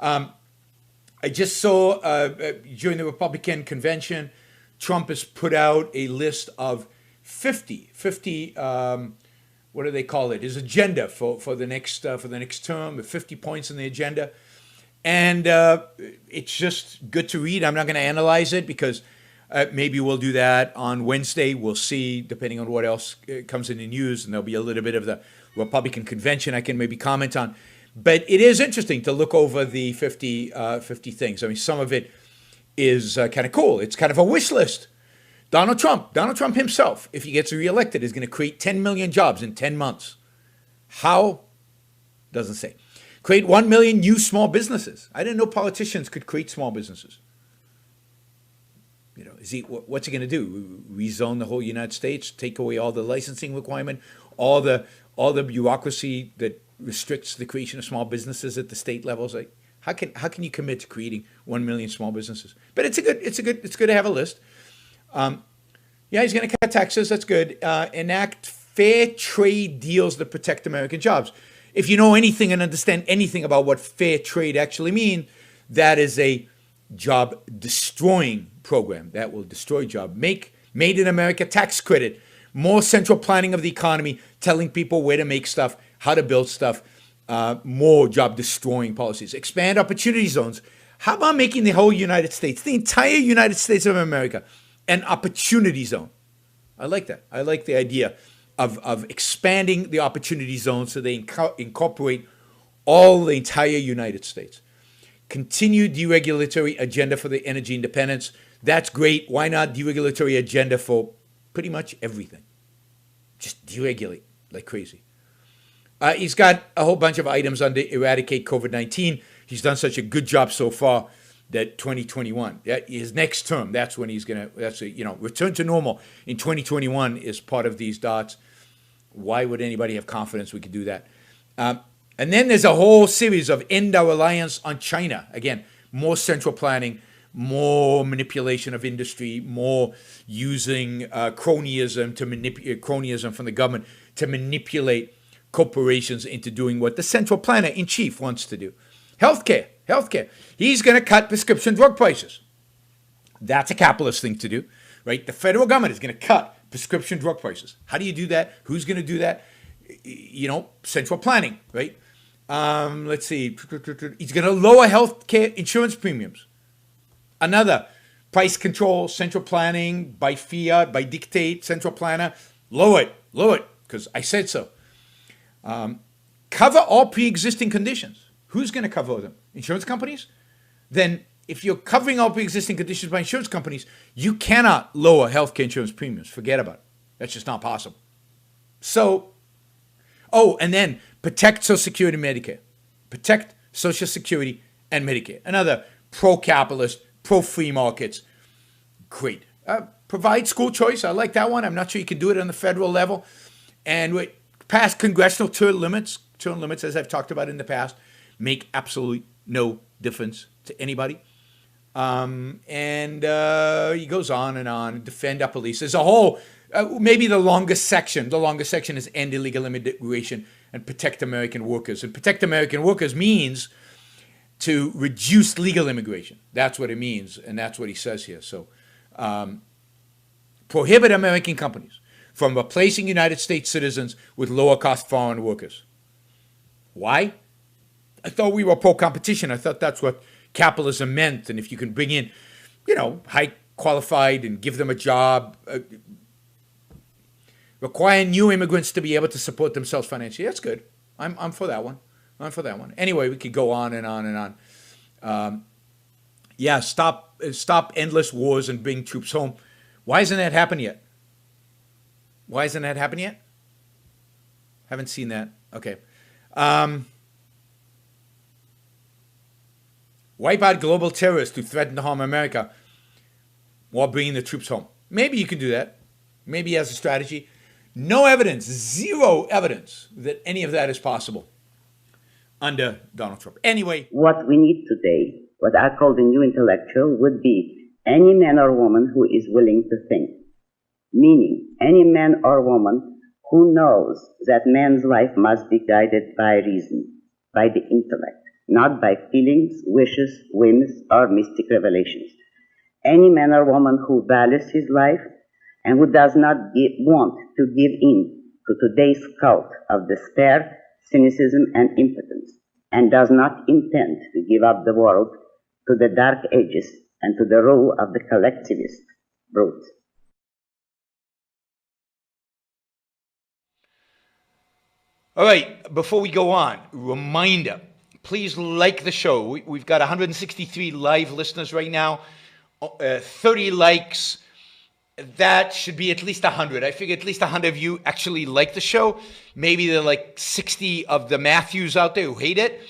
I just saw during the Republican convention, Trump has put out a list of 50, what do they call it? His agenda for the next term, 50 points in the agenda. And it's just good to read. I'm not going to analyze it because maybe we'll do that on Wednesday. We'll see, depending on what else comes in the news, and there'll be a little bit of the Republican convention I can maybe comment on. But it is interesting to look over the 50 things. I mean, some of it is kind of cool. It's kind of a wish list. Donald Trump himself, if he gets reelected, is going to create 10 million jobs in 10 months. How? Doesn't say. Create 1 million new small businesses. I didn't know politicians could create small businesses. You know, what's he going to do? Rezone the whole United States, take away all the licensing requirement, all the bureaucracy that restricts the creation of small businesses at the state levels. Like, how can you commit to creating 1 million small businesses? But it's good to have a list. Yeah, he's going to cut taxes. That's good. Enact fair trade deals that protect American jobs. If you know anything and understand anything about what fair trade actually means, that is a job destroying program that will destroy jobs. Made in America tax credit, more central planning of the economy, telling people where to make stuff, how to build stuff, more job destroying policies. Expand opportunity zones. How about making the whole United States, the entire United States of America, an opportunity zone? I like that. I like the idea of expanding the opportunity zone so they incorporate the entire United States. Continued deregulatory agenda for the energy independence. That's great. Why not deregulatory agenda for pretty much everything? Just deregulate like crazy. He's got a whole bunch of items on to eradicate COVID-19. He's done such a good job so far that 2021, his next term, that's when he's going to, return to normal in 2021 is part of these dots. Why would anybody have confidence we could do that? And then there's a whole series of end our reliance on China. Again, more central planning, more manipulation of industry, more using cronyism from the government to manipulate corporations into doing what the central planner in chief wants to do. Healthcare. He's going to cut prescription drug prices. That's a capitalist thing to do, right? The federal government is going to cut prescription drug prices. How do you do that? Who's going to do that? Central planning, right? Let's see. He's going to lower healthcare insurance premiums. Another, price control, central planning, by fiat, by dictate, central planner. Lower it, because I said so. Cover all pre-existing conditions. Who's going to cover them? Insurance companies? Then if you're covering all pre-existing conditions by insurance companies, you cannot lower healthcare insurance premiums. Forget about it. That's just not possible. So, and then protect Social Security and Medicare. Protect Social Security and Medicare. Another pro-capitalist, pro-free markets. Great. Provide school choice. I like that one. I'm not sure you can do it on the federal level. And pass congressional term limits, as I've talked about in the past, make absolutely no difference to anybody. And he goes on and on. Defend our police. There's a whole, maybe the longest section. The longest section is end illegal immigration and protect American workers. And protect American workers means to reduce legal immigration. That's what it means, and that's what he says here. So prohibit American companies from replacing United States citizens with lower-cost foreign workers. Why? I thought we were pro-competition. I thought that's what capitalism meant. And if you can bring in, high-qualified and give them a job, require new immigrants to be able to support themselves financially, that's good. I'm for that one. Anyway, we could go on and on and on. Stop endless wars and bring troops home. Why hasn't that happened yet? Haven't seen that. Okay. Wipe out global terrorists who threaten to harm America while bringing the troops home. Maybe you can do that. Maybe as a strategy. No evidence, zero evidence that any of that is possible under Donald Trump. Anyway. What we need today, what I call the new intellectual, would be any man or woman who is willing to think. Meaning, any man or woman who knows that man's life must be guided by reason, by the intellect. not by feelings, wishes, whims, or mystic revelations. Any man or woman who values his life and who does not want to give in to today's cult of despair, cynicism, and impotence, and does not intend to give up the world to the dark ages and to the rule of the collectivist brute. All right, before we go on, reminder, please like the show. We've got 163 live listeners right now, 30 likes. That should be at least 100. I figure at least 100 of you actually like the show. Maybe there are like 60 of the Matthews out there who hate it,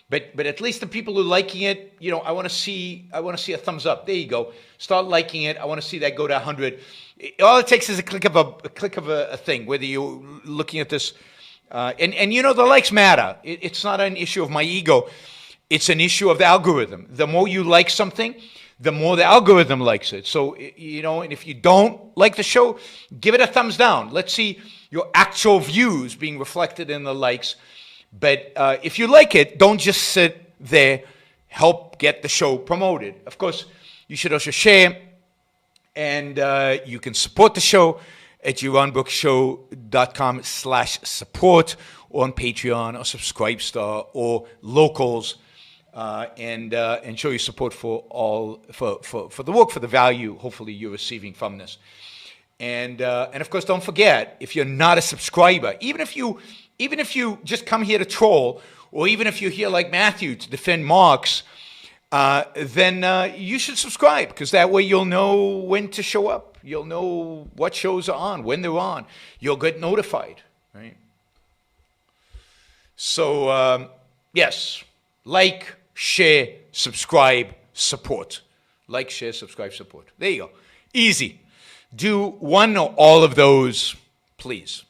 but at least the people who are liking it, you know, I want to see a thumbs up. There you go. Start liking it. I want to see that go to 100. All it takes is a click of a thing. Whether you're looking at this. And you know, the likes matter. It's not an issue of my ego. It's an issue of the algorithm. The more you like something, the more the algorithm likes it. So, you know, and if you don't like the show, give it a thumbs down. Let's see your actual views being reflected in the likes. But if you like it, don't just sit there. Help get the show promoted. Of course, you should also share. And you can support the show at yaronbrookshow.com/support, or on Patreon or Subscribestar or Locals, and show your support for the work, for the value hopefully you're receiving from this. And of course, don't forget, if you're not a subscriber, even if you just come here to troll, or even if you're here like Matthew to defend Marx, then you should subscribe, because that way you'll know when to show up. You'll know what shows are on, when they're on. You'll get notified, right? So, yes, like, share, subscribe, support. Like, share, subscribe, support. There you go. Easy. Do one or all of those, please.